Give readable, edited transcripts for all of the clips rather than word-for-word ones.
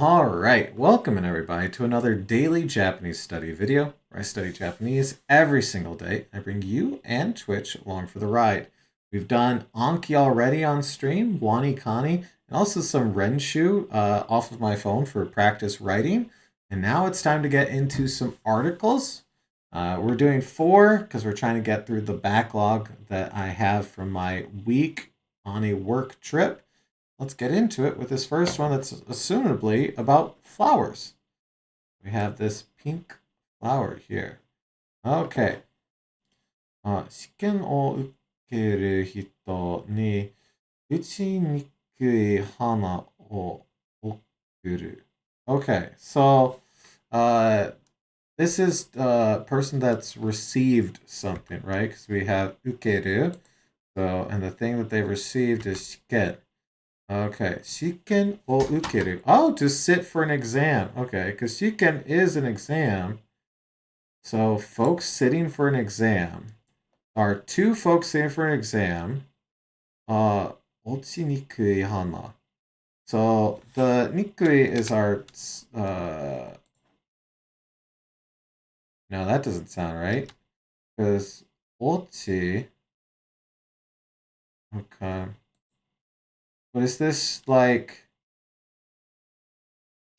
All right, welcome everybody to another daily Japanese study video where I study Japanese every single day. I bring you and Twitch along for the ride. We've done Anki already on stream, Wani Kani, and also some Renshu off of my phone for practice writing. And now it's time to get into some articles. We're doing 4 because we're trying to get through the backlog that I have from my week on a work trip. Let's get into it with this first one that's assumably about flowers. We have this pink flower here. Okay. 試験を受ける人に打ちにくい花を送る. Okay, so this is a person that's received something, right? Because we have ukeru, so and the thing that they received is 試験. Okay, shiken o ukeru. Oh, to sit for an exam. Okay, because shiken is an exam. So folks sitting for an exam are two folks sitting for an exam. Ochi nikui hana. So the nikui is our no, that doesn't sound right. Because ochi. Okay. But is this like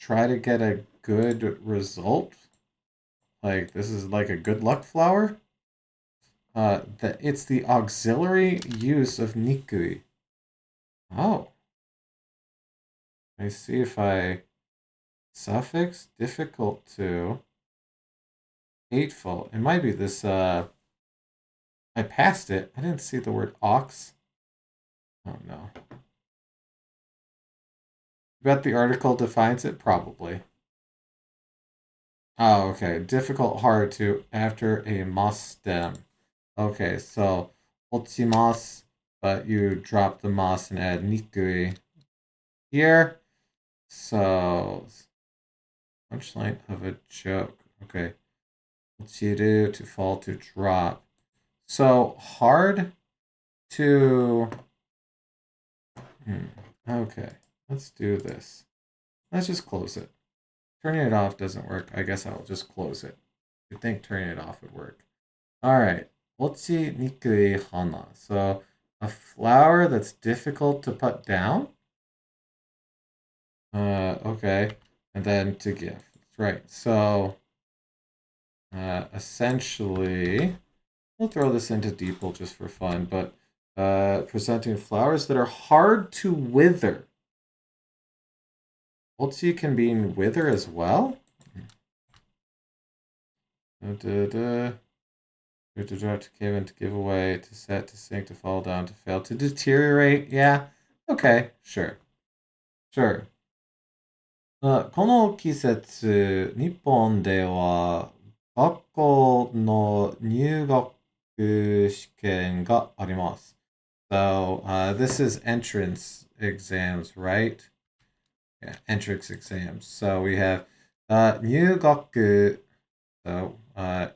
try to get a good result? Like this is like a good luck flower? It's the auxiliary use of nikui. Oh. I see if I suffix difficult to hateful. It might be this I passed it. I didn't see the word ox. Oh no. Bet the article defines it? Probably. Oh, okay. Difficult, hard to after a mas stem. Okay, so otsimas, but you drop the mas and add nikui here. So punchline of a joke. Okay. Otsiru, to fall, to drop. So hard to okay. Let's do this. Let's just close it. Turning it off doesn't work. I guess I'll just close it. You'd think turning it off would work. Alright. Otsi nikui hana. So a flower that's difficult to put down. Okay. And then to give. That's right. So essentially, we'll throw this into DeepL just for fun, but presenting flowers that are hard to wither. Otsi can mean wither as well. To drop, to give, and to give away, to set, to sink, to fall down, to fail, to deteriorate. Yeah. Okay. Sure. Sure. この季節、日本では学校の入学試験があります。So this is entrance exams, right? Yeah, entrance exams. So we have 入学, so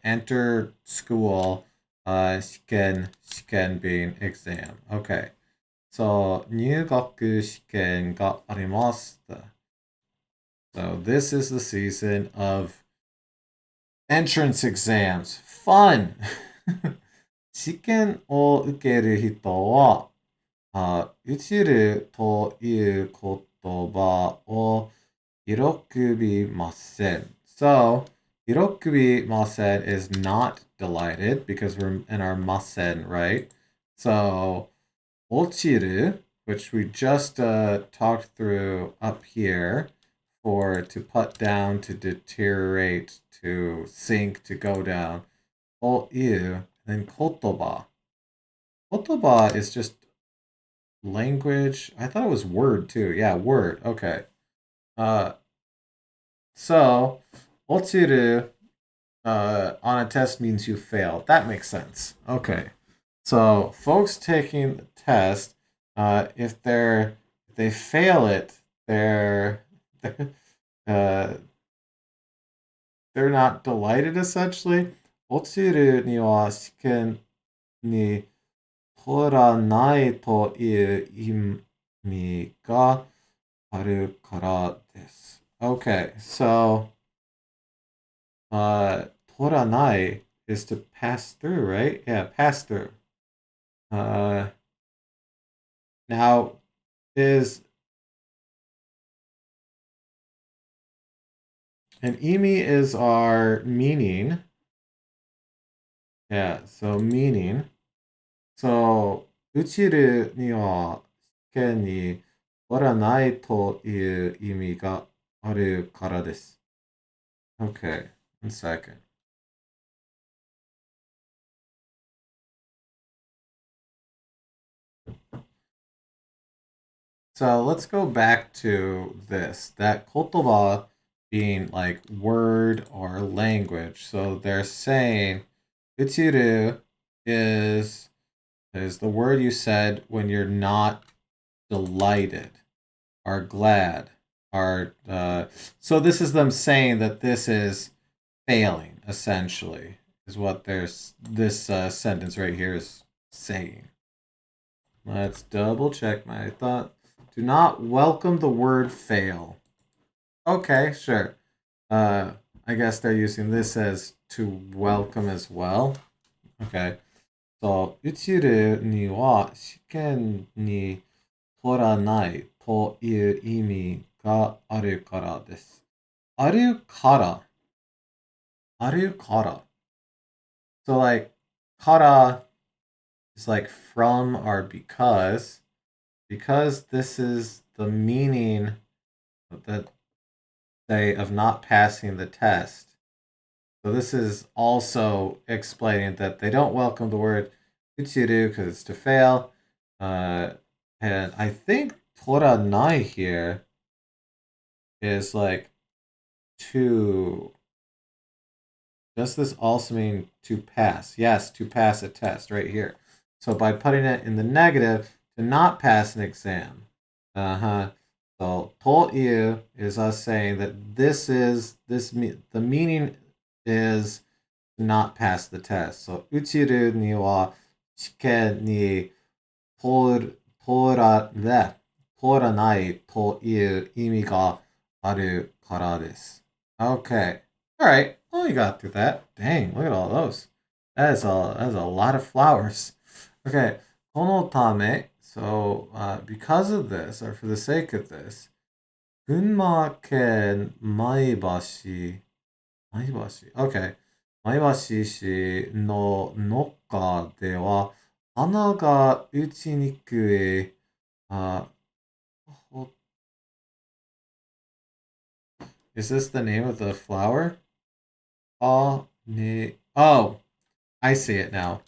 enter school, 試験 being exam. Okay. So 入学試験があります。So this is the season of entrance exams. Fun! 試験を受ける人は、落ちるという言葉を喜びません. So, 喜びません is not delighted because we're in our masen, right? So, 落ちる, which we just talked through up here, for to put down, to deteriorate, to sink, to go down. という, then 言葉. 言葉 is just language. I thought it was word too. Yeah, word. Okay. So, 落ちる on a test means you failed. That makes sense. Okay. So, folks taking the test, if they fail it, uh, they're not delighted essentially. 落ちるには試験に取らないという意味があるからです。Okay, so toranai is to pass through, right? Yeah, pass through. Uh, now is and imi is our meaning. Yeah, so meaning. So 宇宙には試験におらないという意味があるからです。Okay, 1 second. So let's go back to this. That kotoba being like word or language. So they're saying uchiru is is the word you said when you're not delighted or glad or so this is them saying that this is failing essentially is what there's this sentence right here is saying. Let's double check my thought. Do not welcome the word fail. Okay, sure. Uh, I guess they're using this as to welcome as well. Okay. So, 宇宙には試験に取らないという意味があるからです。あるから。あるから。So, like, kara is like from or because this is the meaning that say of not passing the test. So this is also explaining that they don't welcome the word uchiru because it's to fail. And I think toranai here is like to. Does this also mean to pass? Yes, to pass a test right here. So by putting it in the negative, to not pass an exam. Uh-huh. So toyu is us saying that the meaning is to not pass the test. So uchiru ni wa shiken ni toranai to iu imi ga aru kara desu. Okay. All right. Well, you got through that. Dang, look at all those. That is a lot of flowers. Okay. Kono tame. So, because of this, or for the sake of this, Gunma ken Maibashi. Maibashi. Okay. Maibashi shi no nokka de wa hana ga uchinikue. Uh, is this the name of the flower? Oh, I see it now.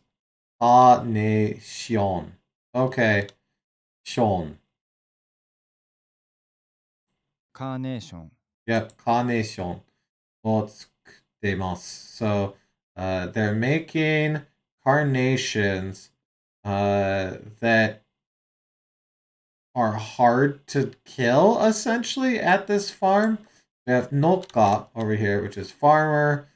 Carnation. Okay. Sean. カーネーション。Yep, carnation. So, they're making carnations that are hard to kill, essentially, at this farm. We have Nokka over here, which is farmer,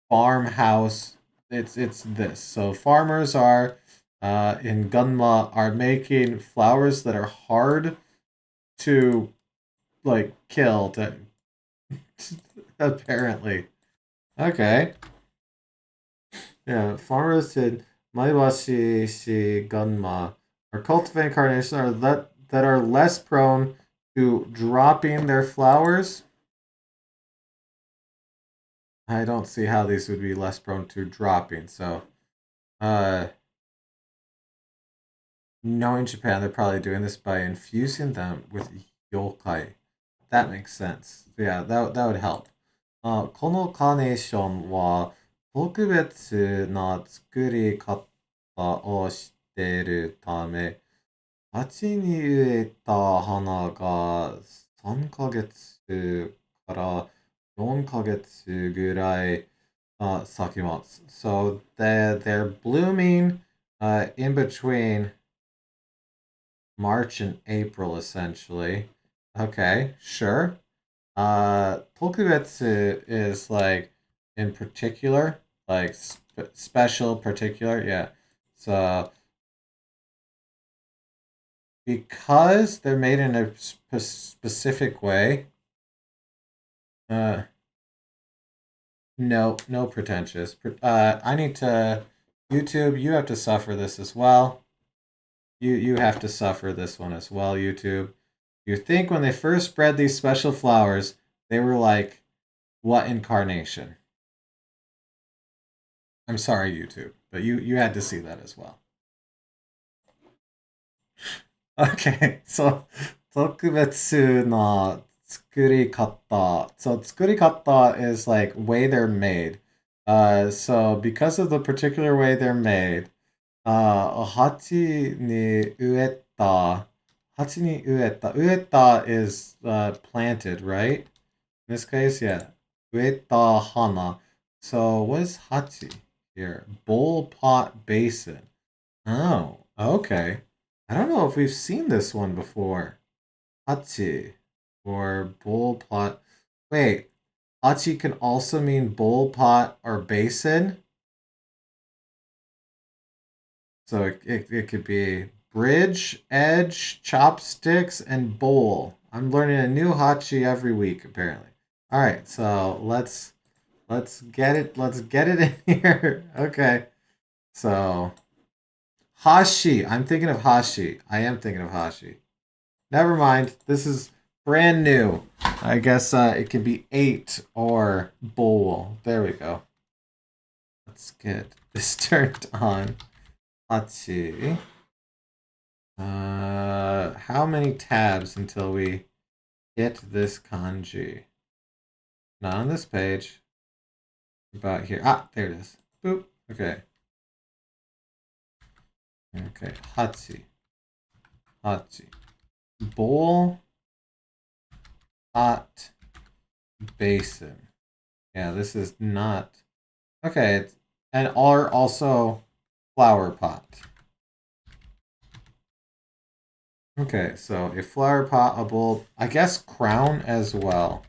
farmhouse. It's this. So farmers are in Gunma are making flowers that are hard to like kill to apparently. Okay. Yeah, farmers in Maibashi shi Gunma are cultivating carnations that are less prone to dropping their flowers. I don't see how these would be less prone to dropping. So, uh, knowing Japan, they're probably doing this by infusing them with yokai. That makes sense. Yeah, that would help. このカーネーションは特別な作り方をしているため、鉢に植えた花が3ヶ月から4ヶ月ぐらい咲きます。So they're blooming in between March and April, essentially. Okay, sure. Tokubetsu is like in particular, like special, particular. Yeah. So because they're made in a specific way, Uh, no, no pretentious. I need to. YouTube, you have to suffer this as well. You have to suffer this one as well, YouTube. You think when they first spread these special flowers, they were like, what incarnation? I'm sorry, YouTube, but you had to see that as well. Okay, so 特別な作り方. So 作り方 is like way they're made. So because of the particular way they're made, 鉢に植えた is planted, right? In this case, yeah. 植えた花. So what is hachi here? Bowl, pot, basin. Oh, okay. I don't know if we've seen this one before. Hachi or bowl pot. Wait, hachi can also mean bowl pot or basin. So it could be bridge, edge, chopsticks, and bowl. I'm learning a new hachi every week, apparently. All right, so let's get it in here. Okay. So hashi. I'm thinking of hashi. I am thinking of hashi. Never mind. This is brand new. I guess it could be 8 or bowl. There we go. Let's get this turned on. Let's see. How many tabs until we get this kanji? Not on this page. About here. Ah, there it is. Boop. Okay. Okay. Hachi. Hachi. Bowl. Pot. Basin. Yeah, this is not. Okay. And are also flower pot. Okay, so a flower pot, a bowl, I guess crown as well.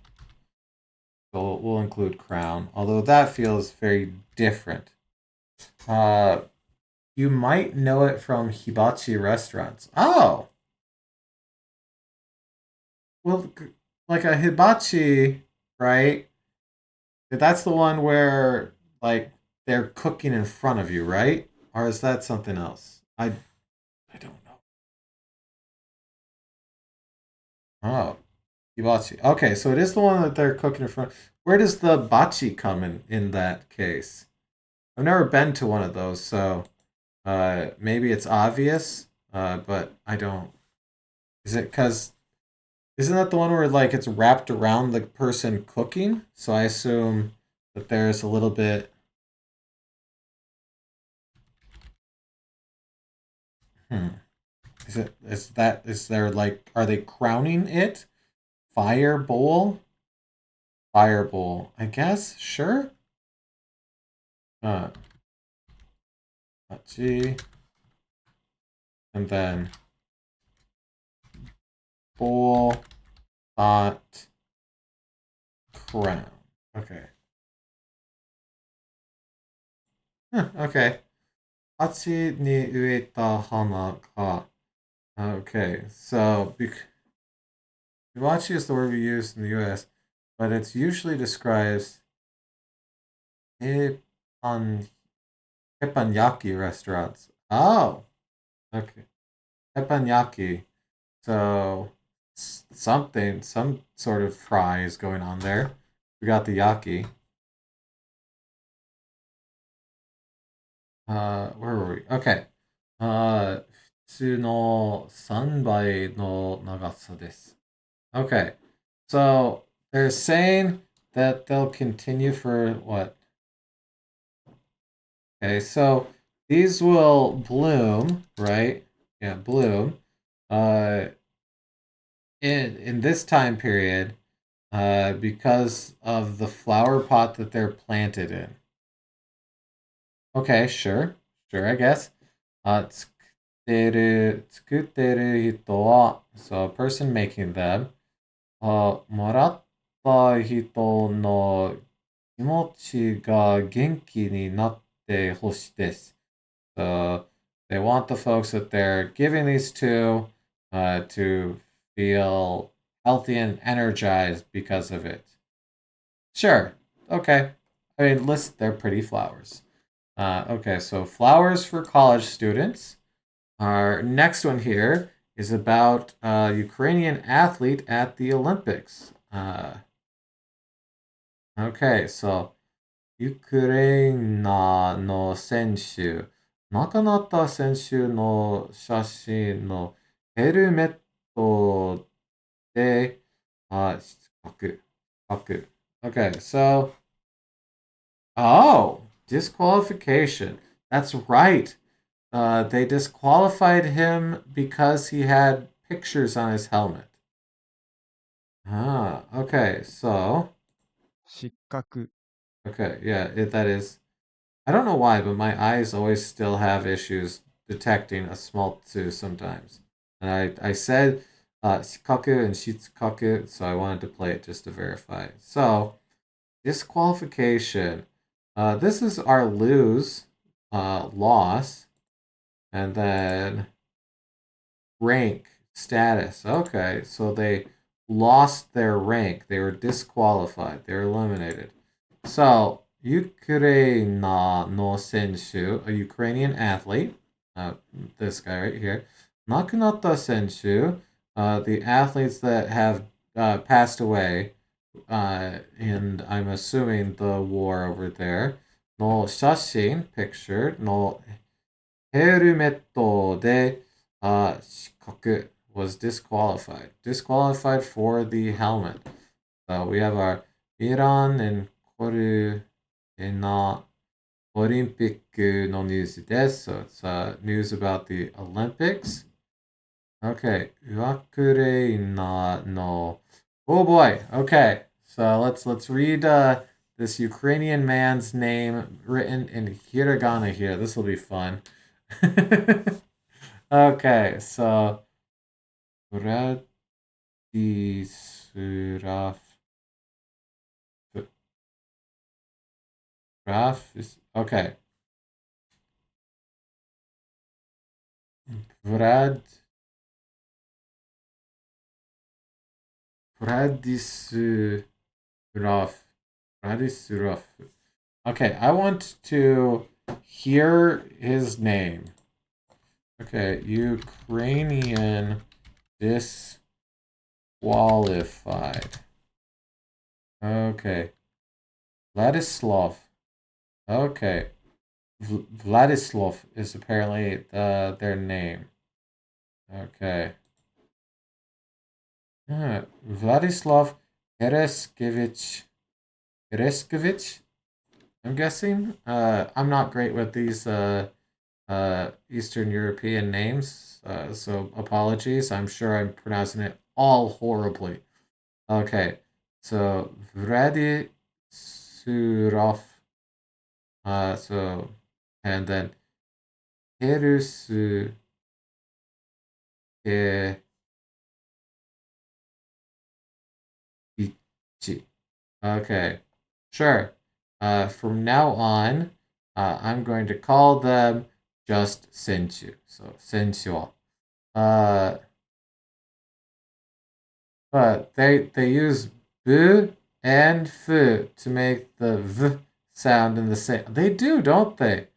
So we'll include crown, although that feels very different. Uh, you might know it from hibachi restaurants. Oh, well, like a hibachi, right? That's the one where like they're cooking in front of you, right? Or is that something else? I don't know. Oh, hibachi. Okay, so it is the one that they're cooking in front. Where does the bachi come in that case? I've never been to one of those, so maybe it's obvious, but I don't. Is it because isn't that the one where like it's wrapped around the person cooking? So I assume that there's a little bit. Hmm. Is there like are they crowning it? Fire bowl? Fire bowl. I guess, sure. Uh let's see. And then bowl, pot, crown. Okay. Huh, okay. 鉢に植えた花か. Okay, so Hibachi is the word we use in the U.S., but it's usually describes tepan, teppanyaki restaurants. Oh, okay. Teppanyaki. So something, some sort of fry is going on there. We got the yaki. Where were we? Okay. 普通の3倍の長さです. Okay. So they're saying that they'll continue for what? Okay, so these will bloom, right? Yeah, bloom. Uh, in this time period, because of the flower pot that they're planted in. Okay, sure, sure, I guess. 作ってる人は, so a person making them. もらった人の気持ちが元気になってほしいです. So they want the folks that they're giving these to feel healthy and energized because of it. Sure. Okay. I mean, list they're pretty flowers. Okay, so flowers for college students. Our next one here is about a Ukrainian athlete at the Olympics. Okay, so ウクライナの選手、亡くなった選手の写真のヘルメットで、書く。Okay, so, oh, disqualification. That's right. They disqualified him because he had pictures on his helmet. Okay, so, 失格 okay, yeah, that is. I don't know why, but my eyes always still have issues detecting a small tsu sometimes. And I said shikaku and shitsukaku, so I wanted to play it just to verify. So, disqualification. This is our lose, loss, and then rank, status. Okay, so they lost their rank. They were disqualified. They were eliminated. So, Ukraina no Senshu, a Ukrainian athlete, this guy right here, Nakunata Senshu, the athletes that have passed away, and I'm assuming the war over there, no shashin, picture, no ヘルメットで、失格 was disqualified. Disqualified for the helmet. So we have our Iran and コルエナオリンピックのニュースです。So it's news about the Olympics. Okay. ウクライナの Oh boy. Okay. So let's read this Ukrainian man's name written in hiragana here. This will be fun. Okay, so Bratislav is okay. Brad Bradislav Bradislav. Okay, I want to hear his name. Okay, Ukrainian disqualified. Okay, Vladislav. Okay, Vladislav is apparently their name. Okay. Vladislav Ereskevich. Ereskevich, I'm guessing. I'm not great with these Eastern European names, so apologies. I'm sure I'm pronouncing it all horribly. Okay, so Vladisurov. So, and then Herusu. Okay, sure. From now on, I'm going to call them just Senchu. So Sensual. Uh, but they use bu and fu to make the v sound in the same. They do, don't they?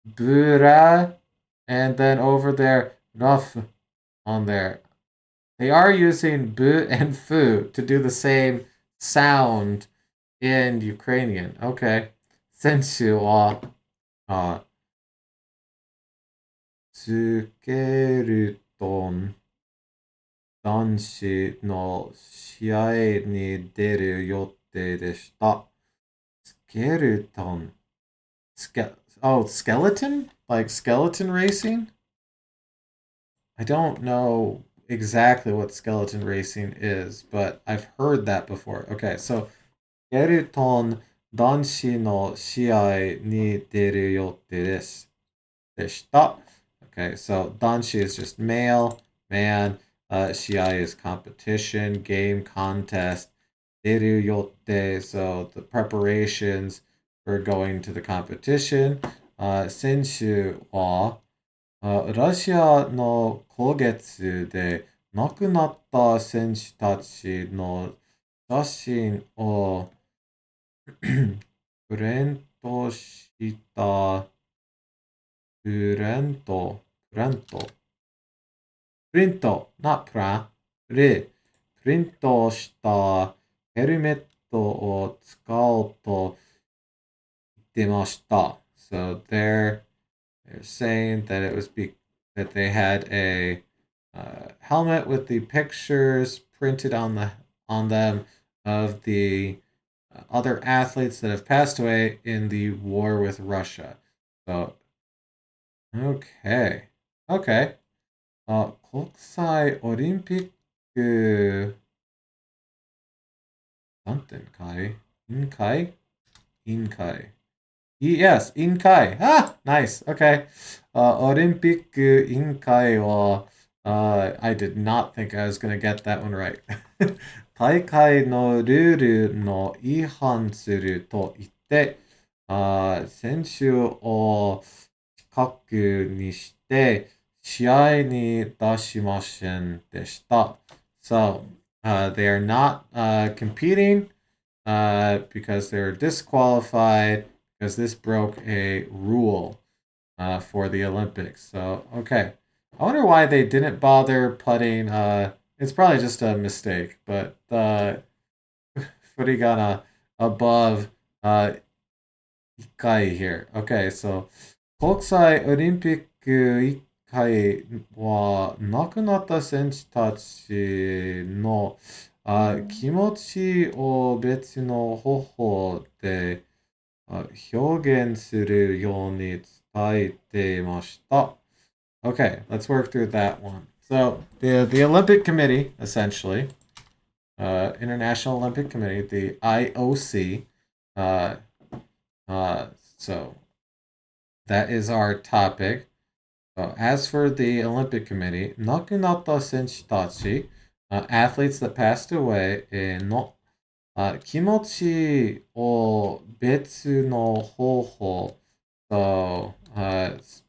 Bura, and then over there, raf on there. They are using bu and fu to do the same sound in Ukrainian. Okay. Sensu wa skeruton 男子の試合に出る予定でした。Skeleton. Oh, skeleton? Like skeleton racing? I don't know exactly what skeleton racing is, but I've heard that before. Okay, so スケルトン男子の試合に出る予定です。でした。Okay, so 男子 is just male, man. 試合 is competition, game, contest. 出る予定, so the preparations for going to the competition. 選手は、ロシアの攻撃で亡くなった選手たちの写真をプリントした、プレント、プレント、プリント、not プラン、プリントしたヘルメットを使おうと言ってました。So they're saying that it was that they had a helmet with the pictures printed on them of the other athletes that have passed away in the war with Russia. So okay, okay. 国際オリンピックなんてんかい委員会委員会 Yes, 委員会 Ah, nice. Okay. Olympic 委員会は I did not think I was going to get that one right. 大会のルールの違反すると言って、選手を近くにして試合に出しませんでした。So, they are not competing because they were disqualified because this broke a rule for the Olympics. So, okay. I wonder why they didn't bother putting, it's probably just a mistake, but furigana above ikai here. Okay, so 国際オリンピック1回は亡くなった選手たちの気持ちを別の方法で表現するように伝えていました。Okay, let's work through that one. So the Olympic Committee, essentially, International Olympic Committee, the IOC. So that is our topic. As for the Olympic Committee, 亡くなった選手たち, athletes that passed away の気持ちを別の方法 so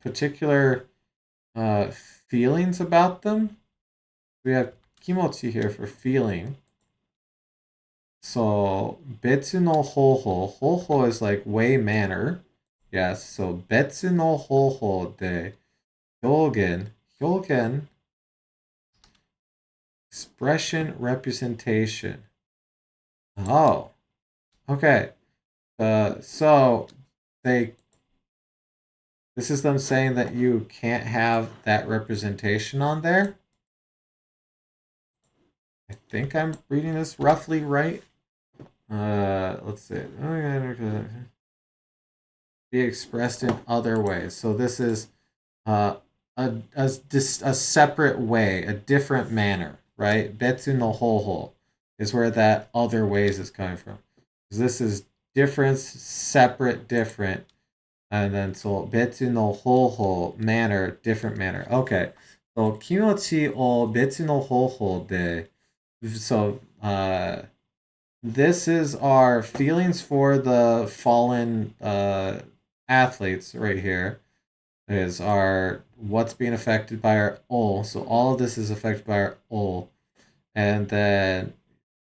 particular feelings about them. We have 気持ち here for feeling. So 別の方法 方法 is like way, manner. Yes, so 別の方法で表現 expression, representation. Oh, okay. So this is them saying that you can't have that representation on there. I think I'm reading this roughly right. Let's see. Be expressed in other ways. So this is a separate way, a different manner, right? Betsu no hoho is where that other ways is coming from. This is difference, separate, different. And then so betsu no hoho, manner, different manner. Okay. So kimochi o betsu no hoho de. So this is our feelings for the fallen athletes right here. Is our what's being affected by our O. So all of this is affected by our O. And then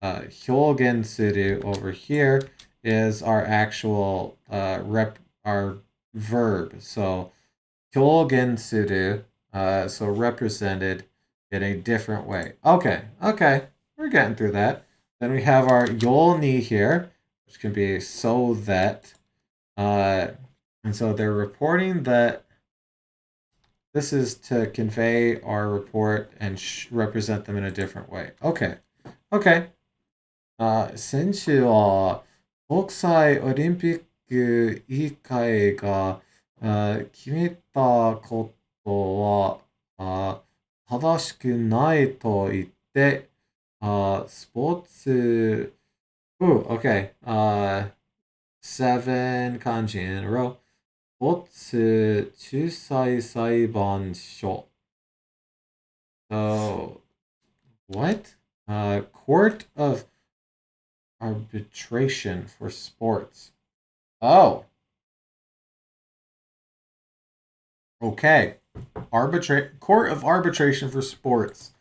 hyogen suru over here is our actual our verb. So hyogen suru, so represented in a different way. Okay, we're getting through that. Then we have our yoni here, which can be so that. And so they're reporting that this is to convey our report and represent them in a different way. Okay. 先週は国際オリンピック委員会が決めたことは正しくないと言って、スポーツ、okay. 7 kanji in a row. スポーツ仲裁裁判所. So, what? Court of arbitration for sports. Oh. Okay. Court of arbitration for sports.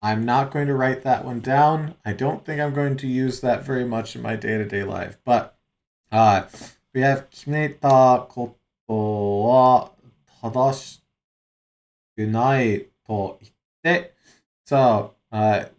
I'm not going to write that one down. I don't think I'm going to use that very much in my day-to-day life, but We have 決めたことは正しくないと言って。So, the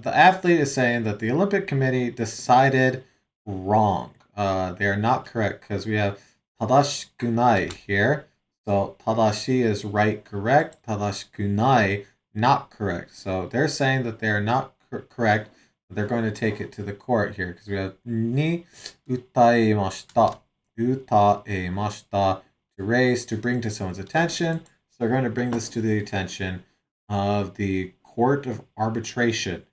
athlete is saying that the Olympic Committee decided wrong. They are not correct because we have 正しくない here. So, 正し is right, correct. 正しくない not correct. So, they're saying that they are not correct. They're going to take it to the court here because we have に歌いました。歌いました to raise, to bring to someone's attention. So they're going to bring this to the attention of the Court of Arbitration.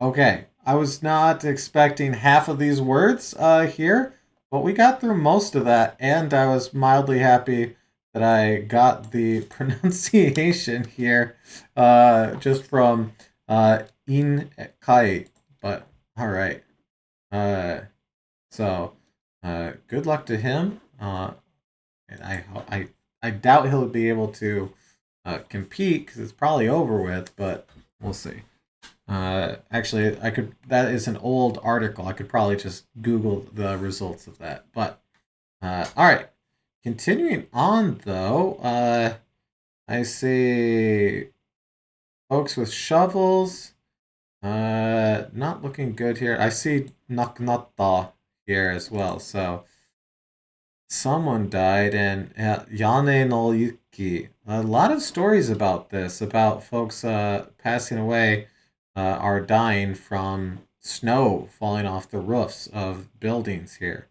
Okay, I was not expecting half of these words here, but we got through most of that, and I was mildly happy that I got the pronunciation here just from In Kai. But all right, so good luck to him. And I doubt he'll be able to compete because it's probably over with, but we'll see. Actually, I could. That is an old article. I could probably just Google the results of that. But all right, continuing on though, I see folks with shovels. Not looking good here. I see naknatta here as well. So someone died, and Yane no Yuki. A lot of stories about this, about folks passing away or dying from snow falling off the roofs of buildings here.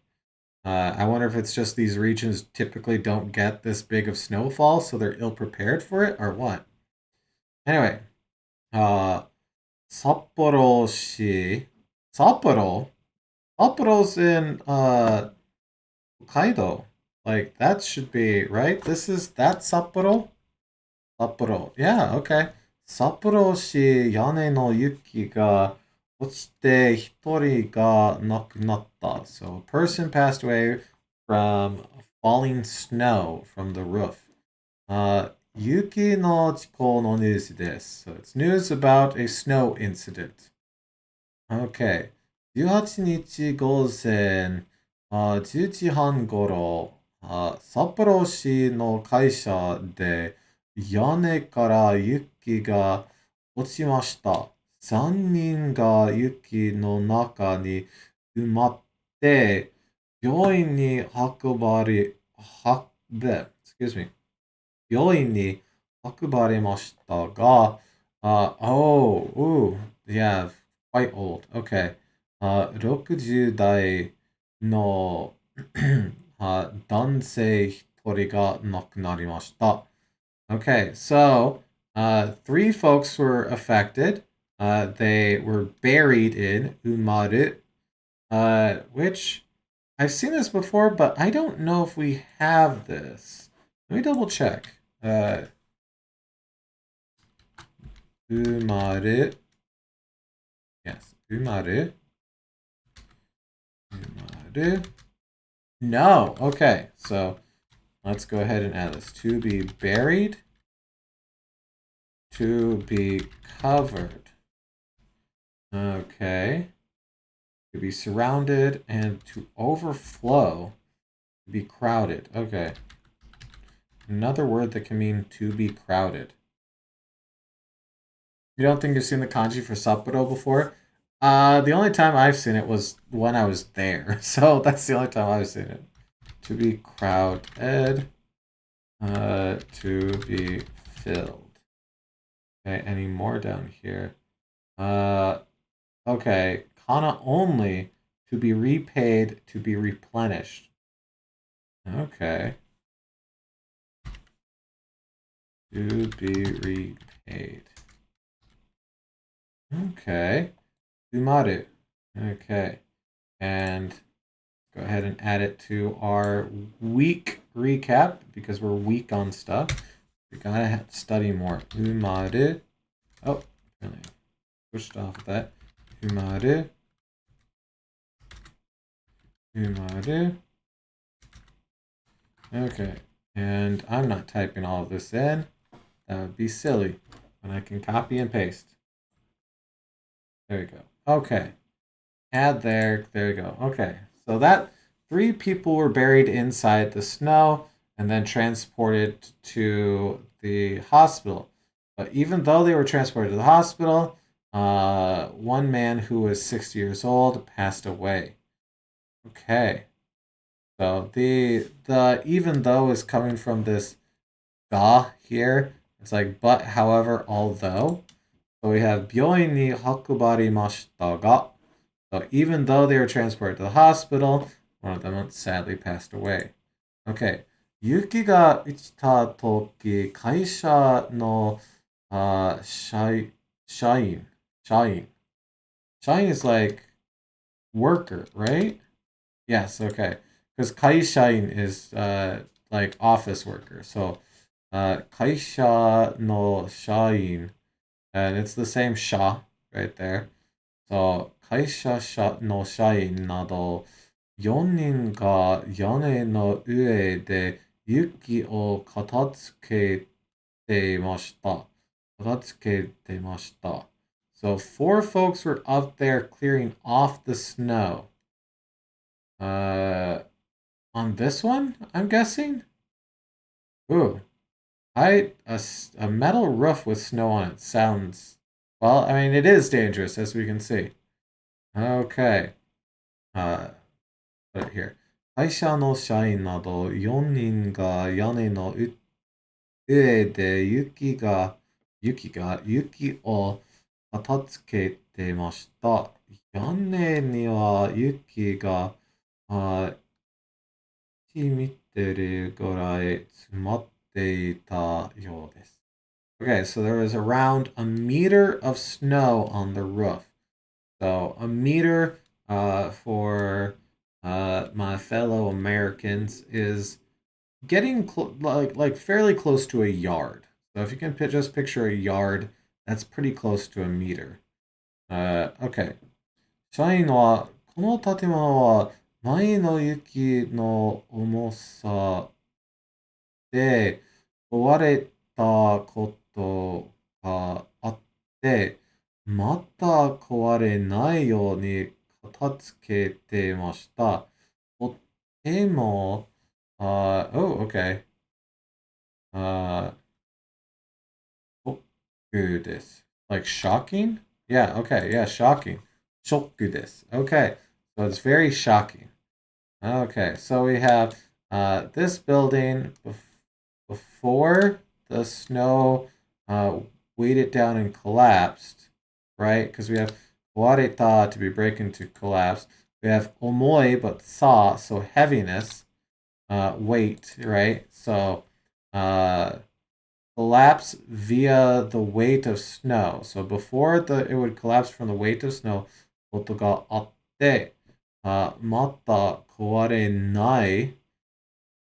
I wonder if it's just these regions typically don't get this big of snowfall, so they're ill prepared for it, or what? Anyway, uh, Sapporo Shi. Sapporo? Sapporo's in Hokkaido. Like, that should be, right? This is, that Sapporo? Sapporo. Yeah, okay. Sapporo 市屋根の雪が落ちて一人が亡くなった。So, a person passed away from falling snow from the roof. 雪の事故のニュースです。So, it's news about a snow incident. Okay. 18日午前10時半ごろ、札幌市の会社で屋根から雪が落ちました。3人が雪の中に埋まって病院に運ばれ、excuse me、病院に運ばれましたが、yeah, quite old. Okay. 60代の男性一人が亡くなりました。Okay, so three folks were affected. They were buried in umaru, which I've seen this before, but I don't know if we have this. Let me double check. Umaru. Yes, umaru. Umaru. No. Okay, so let's go ahead and add this. To be buried. To be covered. Okay. To be surrounded and to overflow. To be crowded. Okay. Another word that can mean to be crowded. You don't think you've seen the kanji for Sapporo before? The only time I've seen it was when I was there. So that's the only time I've seen it. To be crowded. To be filled. Okay, any more down here? Okay, kana only, to be repaid, to be replenished. Okay. To be repaid. Okay. Umaru. Okay. And go ahead and add it to our week recap because we're weak on stuff. We gotta have to study more. Umaru. Oh, really pushed off that. Umaru. Umaru. Okay. And I'm not typing all of this in. That would be silly when I can copy and paste. There you go. Okay. Add there. There you go. Okay. So that 3 people were buried inside the snow and then transported to the hospital. But even though they were transported to the hospital, one man who was 60 years old passed away. Okay. So the even though is coming from this ga here. It's like but, however, although. So we have 病院に運ばれましたが. So even though they were transported to the hospital, one of them sadly passed away. Okay. 雪が落ちた時、会社の社員。社員 is like worker, right? Yes, okay. Because kaishain is like office worker. So kaisha no shain, and it's the same sha right there. So kaisha no shain nado 4人が屋根の上で雪を片付けていました。片付けていました。So 4 folks were up there clearing off the snow. On this one, I'm guessing? Ooh. A metal roof with snow on it sounds... Well, I mean, it is dangerous, as we can see. Okay. Put it here. 会社の社員など4人が屋根の上で雪を片付けていました。屋根には雪が見てるぐらい詰まっていたようです。Okay, so there was around a meter of snow on the roof. So a meter for my fellow Americans is getting like fairly close to a yard. So if you can just picture a yard, that's pretty close to a meter. Okay. 社員はこの建物は前の雪の重さで壊れたことがあって、また壊れないように片付けていました。とても、oh, okay. ショックです。Like shocking? Yeah, okay, yeah, shocking. ショックです。Okay, so it's very shocking. Okay, so we have this building before the snow weighed it down and collapsed, right? Because we have wareta to be breaking to collapse. We have omoi but sa, so heaviness, weight, right? So collapse via the weight of snow. So before it would collapse from the weight of snow, ことがあって、また壊れない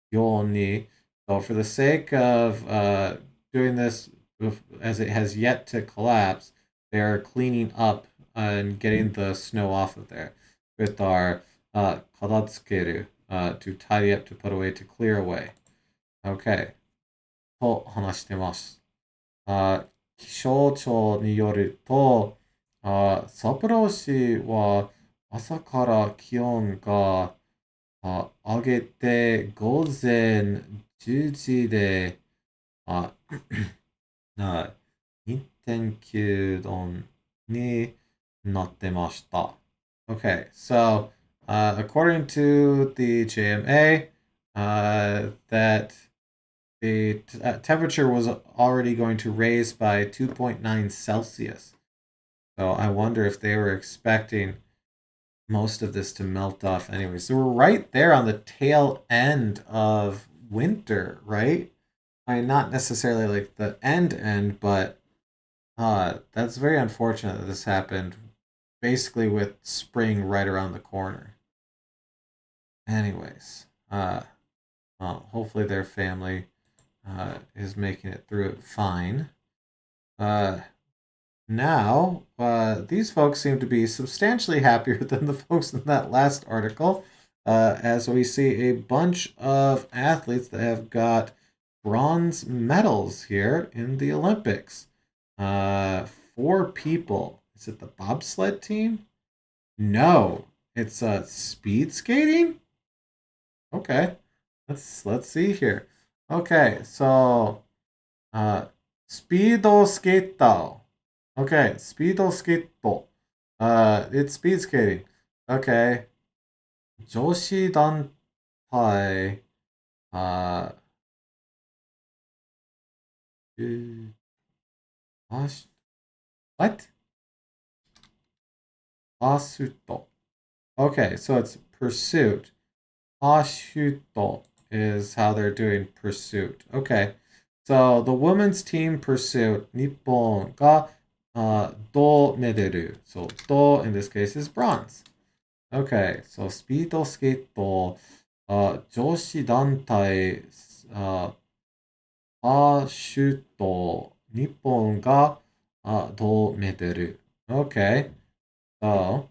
ように. So for the sake of doing this as it has yet to collapse, they are cleaning up and getting the snow off of there with our kadatsukeru, to tidy up, to put away, to clear away. Okay. と話してます。気象庁によると、札幌市は朝から気温が上げて午前10時で2.9 度になってました。Okay, so according to the JMA, that the temperature was already going to raise by 2.9 Celsius. So I wonder if they were expecting most of this to melt off anyway. So we're right there on the tail end of winter, right? I mean, not necessarily like the end, but that's very unfortunate that this happened basically with spring right around the corner. Anyways, well, hopefully their family is making it through it fine. Now, these folks seem to be substantially happier than the folks in that last article, as we see a bunch of athletes that have got bronze medals here in the Olympics. 4 people. Is it the bobsled team? No, it's speed skating? Okay. Let's see here. Okay, so speedo skater. Okay, speedo skate. It's speed skating. Okay. 女子団体 uh what? Pursuit. Okay, so it's pursuit. Pursuit is how they're doing pursuit. Okay. So the women's team pursuit, Nippon ga do medalu. So do in this case is bronze. Okay, so speed skate 女子団体、パシュート、日本が銅メダル。Okay, so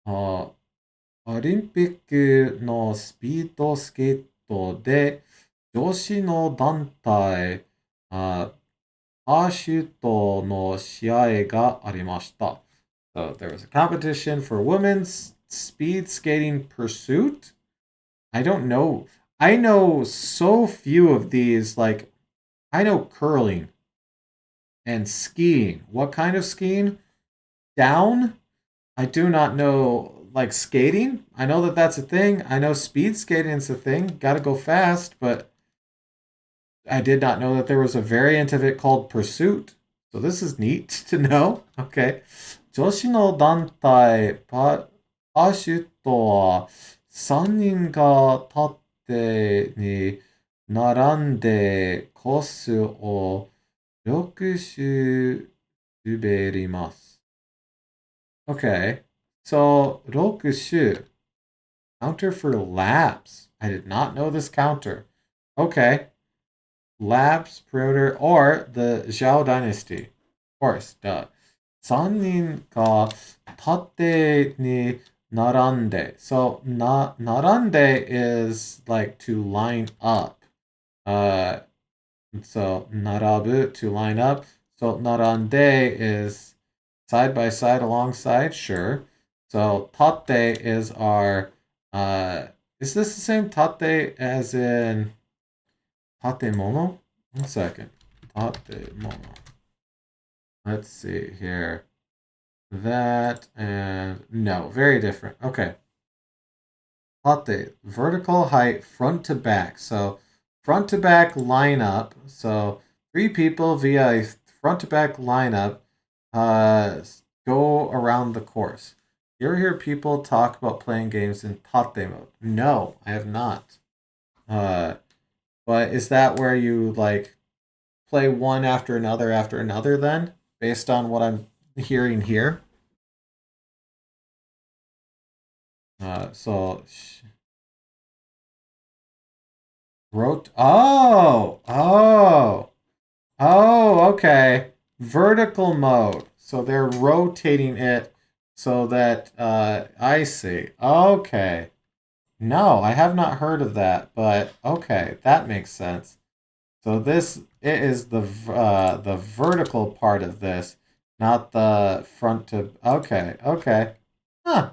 オリンピックのスピードスケートで女子の団体、パーシュートの試合がありました。So there was a competition for women's speed skating pursuit. I don't know. I know so few of these. Like, I know curling and skiing. What kind of skiing? Down? I do not know, like, skating. I know that that's a thing. I know speed skating is a thing. Gotta go fast, but I did not know that there was a variant of it called pursuit. So this is neat to know. Okay. 女子の団体パシュートは3人が縦に並んでコースを6周滑ります。Okay. So 6周 counter for laps. I did not know this counter. Okay. Laps, perimeter, or the Zhao dynasty. Of course, duh. 3人が縦に並んで. So, 並んで is like to line up. So, 並ぶ, to line up. So, 並んで is side by side, alongside, sure. So, tate is our, is this the same tate as in tatemono? 1 second. Tatemono. Let's see here. That and no, very different. Okay. Tate, vertical height, front to back. So front to back lineup. So 3 people via a front to back lineup go around the course. You ever hear people talk about playing games in tate mode? No, I have not. Uh, but is that where you like play one after another then, based on what I'm hearing here? So wrote. Oh, okay. Vertical mode. So they're rotating it so that I see. Okay. No, I have not heard of that, but okay, that makes sense. So this it is the vertical part of this, not the front to. Okay, okay. Huh.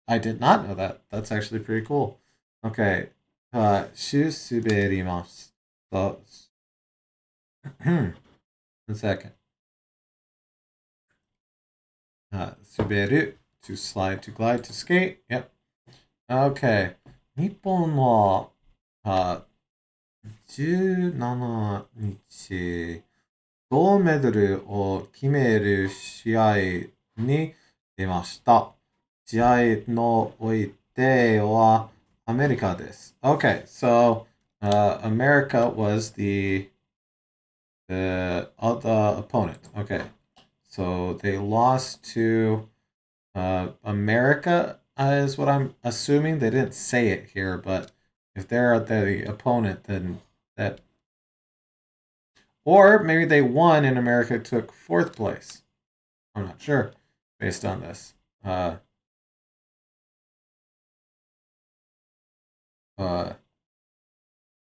I did not know that. That's actually pretty cool. Okay. シュ滑ります. So, 1 second. 滑る to slide, to glide, to skate. Yep. Okay. 日本は17日銅メダルを決める試合に出ました。試合の相手はアメリカです。Okay, so America was the other opponent. Okay, so they lost to America, is what I'm assuming. They didn't say it here, but if they're the opponent, then that. Or maybe they won and America took 4th place. I'm not sure based on this. Uh,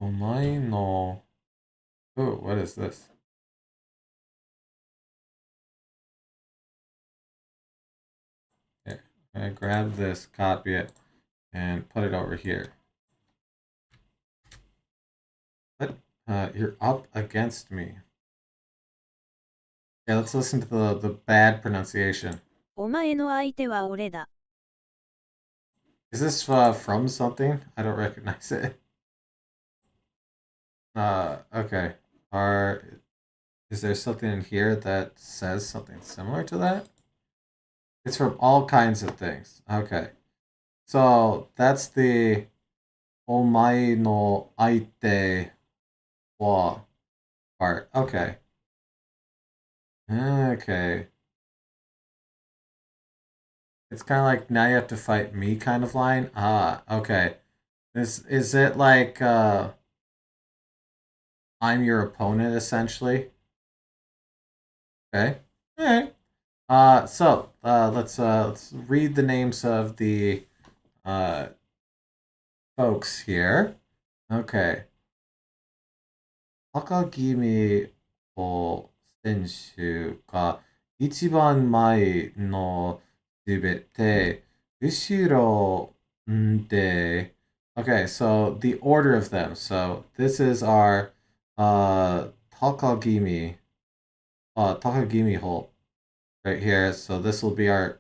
Omae no. Oh, what is this? Here, I grab this, copy it, and put it over here. You're up against me. Yeah, let's listen to the bad pronunciation. お前の相手は俺だ。 Is this from something? I don't recognize it. Okay. Is there something in here that says something similar to that? It's from all kinds of things. Okay. So that's the omae no aite wa part. Okay. Okay. It's kind of like now you have to fight me kind of line. Ah, okay. Is it like I'm your opponent essentially? Okay. All right. Let's read the names of the uh folks here. Okay. 高君を選手が一番前のすべて後ろで Okay, so the order of them. So this is our Takagimi Takagimi hole right here. So this will be our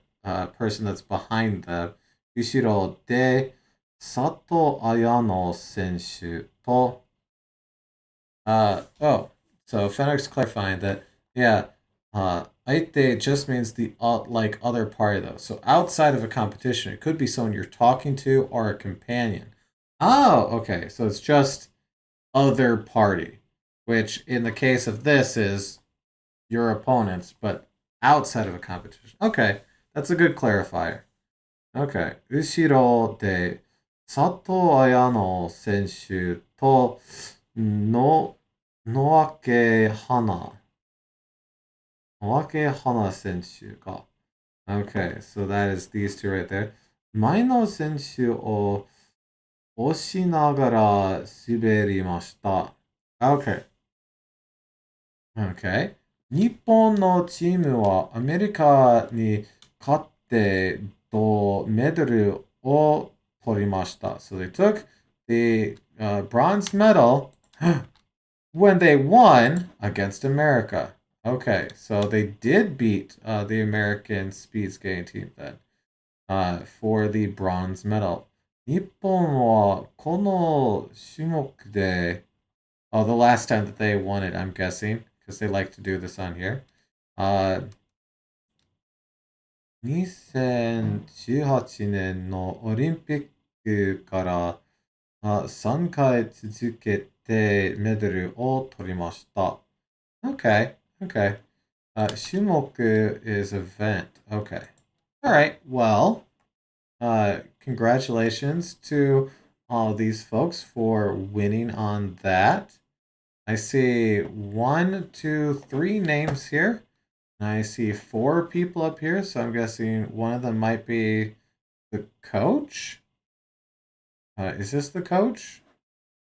person that's behind them. 後ろで佐藤綾乃選手と so Fenrick's clarifying that, yeah, aite just means the like other party though. So outside of a competition, it could be someone you're talking to or a companion. Oh, okay. So it's just other party, which in the case of this is your opponents, but outside of a competition. Okay, that's a good clarifier. Okay, 後ろで佐藤綾乃選手との野分花。野分花選手か。Okay, so that is these two right there. 前の選手を押しながら滑りました。Okay. Okay. 日本のチームはアメリカに勝って銅メダルを取りました。So they took the bronze medal when they won against America. Okay, so they did beat the American speed skating team then for the bronze medal. 日本はこの種目で Oh, the last time that they won it, I'm guessing, because they like to do this on here. 2018年のオリンピックから3回続けてメダルを取りました。Okay, okay. 種目 is event. Okay. All right. Well, congratulations to all these folks for winning on that. I see 1, 2, 3 names here. And I see 4 people up here, so I'm guessing one of them might be the coach. Is this the coach?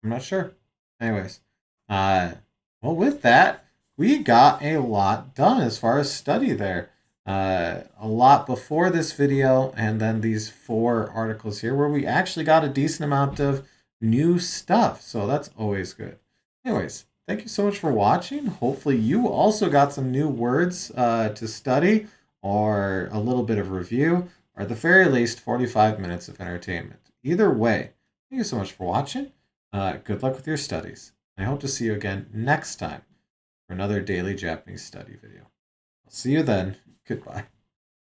I'm not sure. Anyways, well, with that, we got a lot done as far as study there. A lot before this video, and then these 4 articles here where we actually got a decent amount of new stuff. So that's always good. Anyways, thank you so much for watching. Hopefully you also got some new words to study or a little bit of review, or at the very least 45 minutes of entertainment. Either way, thank you so much for watching. Good luck with your studies. I hope to see you again next time for another daily Japanese study video. I'll see you then. Goodbye.